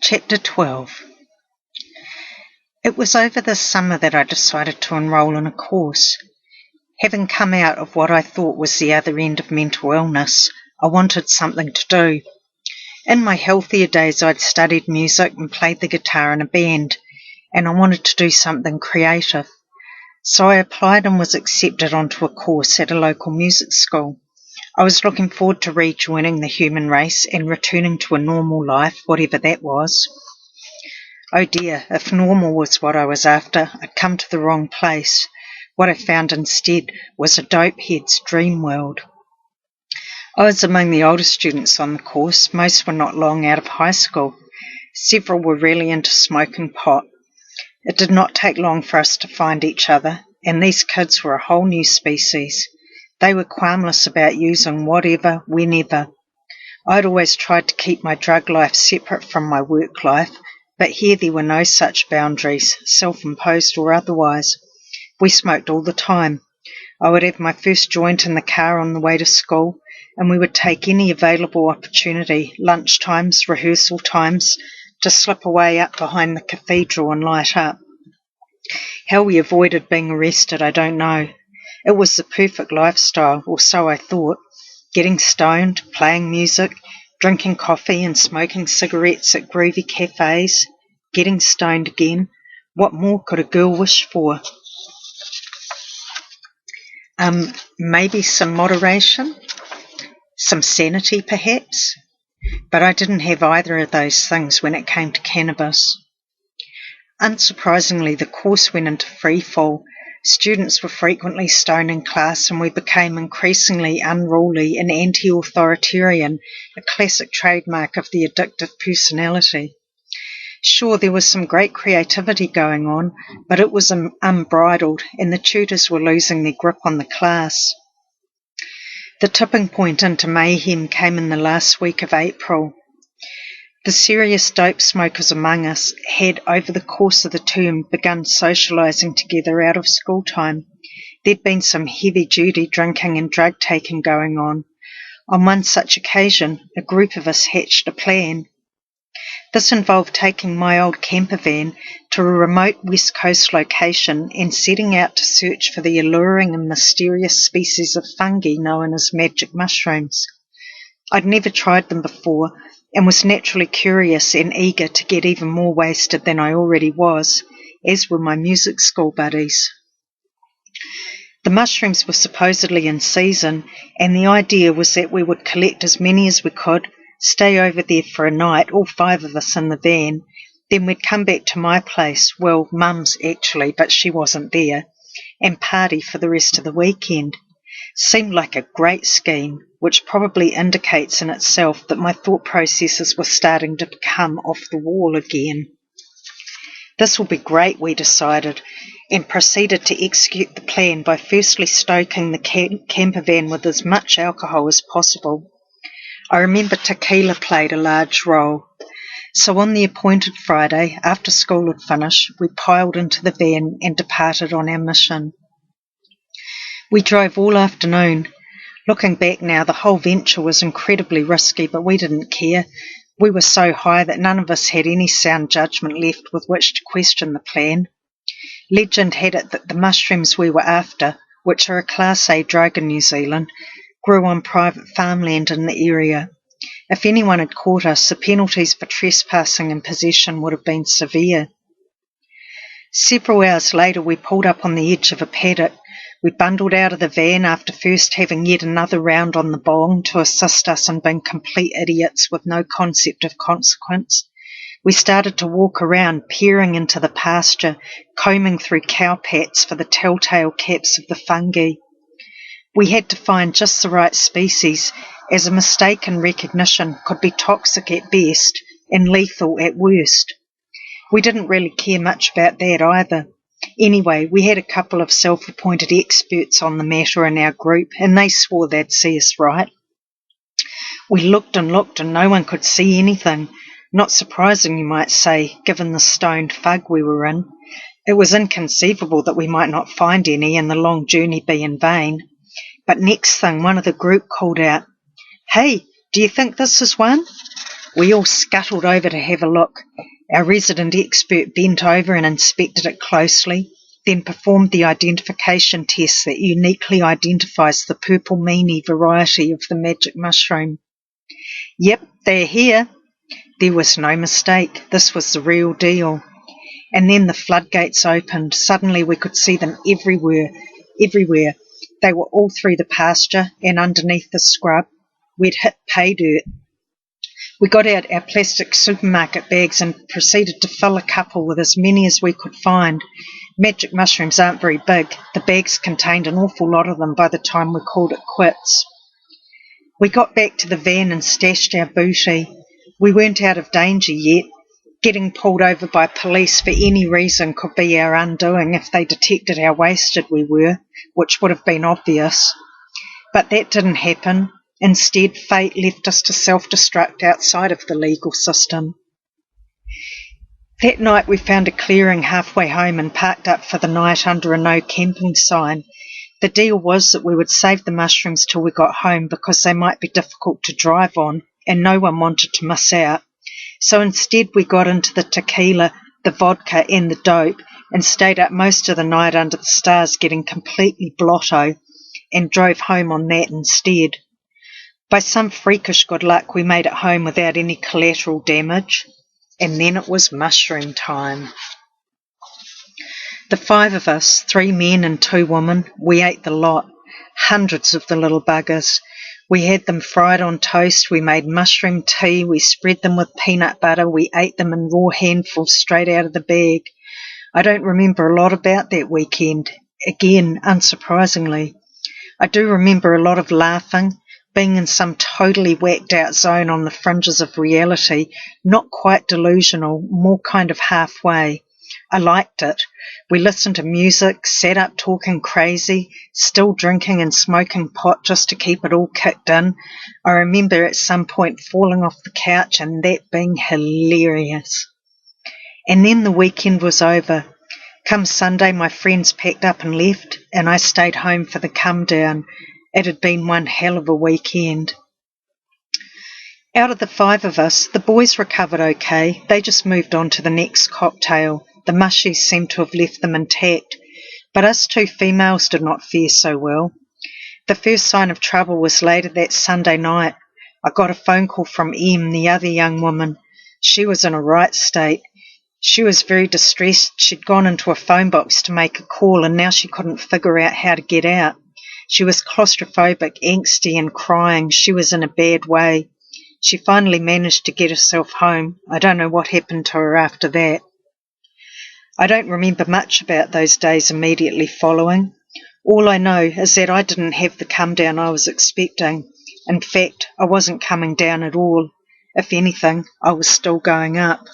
Chapter 12. It was over this summer that I decided to enrol in a course. Having come out of what I thought was the other end of mental illness, I wanted something to do. In my healthier days, I'd studied music and played the guitar in a band, and I wanted to do something creative. So I applied and was accepted onto a course at a local music school. I was looking forward to rejoining the human race and returning to a normal life, whatever that was. Oh dear, if normal was what I was after, I'd come to the wrong place. What I found instead was a dope head's dream world. I was among the older students on the course. Most were not long out of high school. Several were really into smoking pot. It did not take long for us to find each other, and these kids were a whole new species. They were qualmless about using whatever, whenever. I'd always tried to keep my drug life separate from my work life, but here there were no such boundaries, self-imposed or otherwise. We smoked all the time. I would have my first joint in the car on the way to school, and we would take any available opportunity, lunch times, rehearsal times, to slip away up behind the cathedral and light up. How we avoided being arrested, I don't know. It was the perfect lifestyle, or so I thought. Getting stoned, playing music, drinking coffee and smoking cigarettes at groovy cafes, getting stoned again. What more could a girl wish for? Maybe some moderation, some sanity perhaps, but I didn't have either of those things when it came to cannabis. Unsurprisingly, the course went into freefall. Students were frequently stoned in class, and we became increasingly unruly and anti-authoritarian, a classic trademark of the addictive personality. Sure, there was some great creativity going on, but it was unbridled, and the tutors were losing their grip on the class. The tipping point into mayhem came in the last week of April. The serious dope smokers among us had, over the course of the term, begun socialising together out of school time. There'd been some heavy-duty drinking and drug-taking going on. On one such occasion, a group of us hatched a plan. This involved taking my old camper van to a remote West Coast location and setting out to search for the alluring and mysterious species of fungi known as magic mushrooms. I'd never tried them before, and was naturally curious and eager to get even more wasted than I already was, as were my music school buddies. The mushrooms were supposedly in season, and the idea was that we would collect as many as we could, stay over there for a night, all 5 of us in the van, then we'd come back to my place, well, Mum's actually, but she wasn't there, and party for the rest of the weekend. Seemed like a great scheme, which probably indicates in itself that my thought processes were starting to become off the wall again. This will be great, we decided, and proceeded to execute the plan by firstly stoking the camper van with as much alcohol as possible. I remember tequila played a large role. So on the appointed Friday, after school had finished, we piled into the van and departed on our mission. We drove all afternoon. Looking back now, the whole venture was incredibly risky, but we didn't care. We were so high that none of us had any sound judgment left with which to question the plan. Legend had it that the mushrooms we were after, which are a Class A drug in New Zealand, grew on private farmland in the area. If anyone had caught us, the penalties for trespassing and possession would have been severe. Several hours later, we pulled up on the edge of a paddock. We bundled out of the van after first having yet another round on the bong to assist us in being complete idiots with no concept of consequence. We started to walk around, peering into the pasture, combing through cow pats for the telltale caps of the fungi. We had to find just the right species, as a mistaken recognition could be toxic at best and lethal at worst. We didn't really care much about that either. Anyway, we had a couple of self-appointed experts on the matter in our group, and they swore they'd see us right. We looked and no one could see anything. Not surprising, you might say, given the stoned fug we were in. It was inconceivable that we might not find any and the long journey be in vain. But next thing, one of the group called out, "Hey, do you think this is one?" We all scuttled over to have a look. Our resident expert bent over and inspected it closely, then performed the identification test that uniquely identifies the purple meanie variety of the magic mushroom. Yep, they're here. There was no mistake. This was the real deal. And then the floodgates opened. Suddenly we could see them everywhere. They were all through the pasture and underneath the scrub. We'd hit pay dirt. We got out our plastic supermarket bags and proceeded to fill a couple with as many as we could find. Magic mushrooms aren't very big. The bags contained an awful lot of them by the time we called it quits. We got back to the van and stashed our booty. We weren't out of danger yet. Getting pulled over by police for any reason could be our undoing if they detected how wasted we were, which would have been obvious. But that didn't happen. Instead, fate left us to self-destruct outside of the legal system. That night we found a clearing halfway home and parked up for the night under a no camping sign. The deal was that we would save the mushrooms till we got home because they might be difficult to drive on and no one wanted to miss out. So instead we got into the tequila, the vodka and the dope and stayed up most of the night under the stars getting completely blotto and drove home on that instead. By some freakish good luck we made it home without any collateral damage. And then it was mushroom time. The 5 of us, 3 men and 2 women, we ate the lot, hundreds of the little buggers. We had them fried on toast, we made mushroom tea, we spread them with peanut butter, we ate them in raw handfuls straight out of the bag. I don't remember a lot about that weekend, again, unsurprisingly. I do remember a lot of laughing, being in some totally whacked out zone on the fringes of reality, not quite delusional, more kind of halfway. I liked it. We listened to music, sat up talking crazy, still drinking and smoking pot just to keep it all kicked in. I remember at some point falling off the couch and that being hilarious. And then the weekend was over. Come Sunday, my friends packed up and left, and I stayed home for the come down. It had been one hell of a weekend. Out of the 5 of us, the boys recovered okay. They just moved on to the next cocktail. The mushies seemed to have left them intact, but us 2 females did not fare so well. The first sign of trouble was later that Sunday night. I got a phone call from Em, the other young woman. She was in a right state. She was very distressed. She'd gone into a phone box to make a call and now she couldn't figure out how to get out. She was claustrophobic, angsty and crying. She was in a bad way. She finally managed to get herself home. I don't know what happened to her after that. I don't remember much about those days immediately following. All I know is that I didn't have the come down I was expecting. In fact, I wasn't coming down at all. If anything, I was still going up.